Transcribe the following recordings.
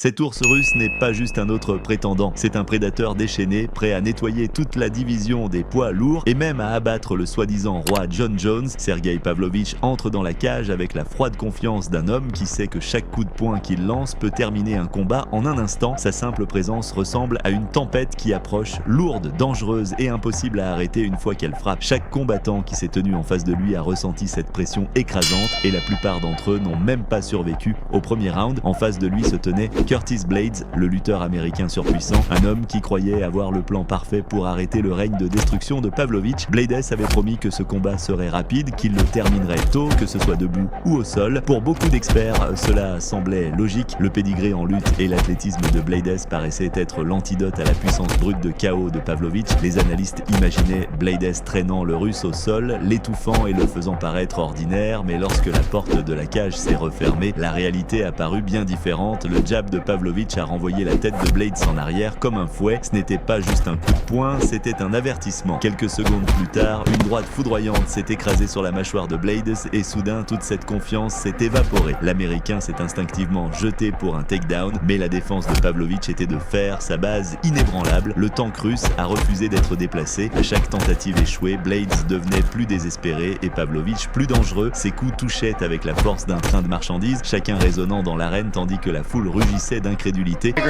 Cet ours russe n'est pas juste un autre prétendant, c'est un prédateur déchaîné, prêt à nettoyer toute la division des poids lourds et même à abattre le soi-disant roi John Jones. Sergei Pavlovich entre dans la cage avec la froide confiance d'un homme qui sait que chaque coup de poing qu'il lance peut terminer un combat en un instant. Sa simple présence ressemble à une tempête qui approche, lourde, dangereuse et impossible à arrêter une fois qu'elle frappe. Chaque combattant qui s'est tenu en face de lui a ressenti cette pression écrasante et la plupart d'entre eux n'ont même pas survécu au premier round. En face de lui se tenait Curtis Blaydes, le lutteur américain surpuissant, un homme qui croyait avoir le plan parfait pour arrêter le règne de destruction de Pavlovich. Blaydes avait promis que ce combat serait rapide, qu'il le terminerait tôt, que ce soit debout ou au sol. Pour beaucoup d'experts, cela semblait logique. Le pédigré en lutte et l'athlétisme de Blaydes paraissaient être l'antidote à la puissance brute de KO de Pavlovich. Les analystes imaginaient Blaydes traînant le russe au sol, l'étouffant et le faisant paraître ordinaire, mais lorsque la porte de la cage s'est refermée, la réalité a paru bien différente. Le jab de Pavlovich a renvoyé la tête de Blaydes en arrière comme un fouet. Ce n'était pas juste un coup de poing, c'était un avertissement. Quelques secondes plus tard, une droite foudroyante s'est écrasée sur la mâchoire de Blaydes et soudain toute cette confiance s'est évaporée. L'Américain s'est instinctivement jeté pour un takedown, mais la défense de Pavlovich était de fer, sa base inébranlable. Le tank russe a refusé d'être déplacé. À chaque tentative échouée, Blaydes devenait plus désespéré et Pavlovich plus dangereux. Ses coups touchaient avec la force d'un train de marchandises, chacun résonnant dans l'arène tandis que la foule rugissait d'incrédulité. Puis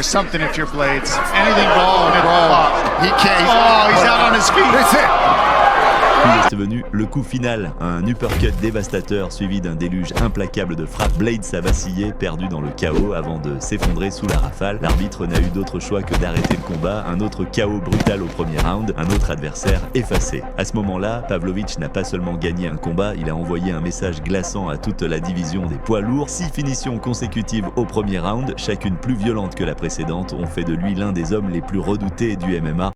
est venu le coup final, un uppercut dévastateur suivi d'un déluge implacable de frappes. Blaydes a vacillé, perdu dans le chaos avant de s'effondrer sous la rafale. L'arbitre n'a eu d'autre choix que d'arrêter le combat. Un autre chaos brutal au premier round, un autre adversaire effacé. À ce moment-là, Pavlovich n'a pas seulement gagné un combat, il a envoyé un message glaçant à toute la division des poids lourds. 6 finitions consécutives au premier round, chacune plus violente que la précédente, ont fait de lui l'un des hommes les plus redoutés du MMA.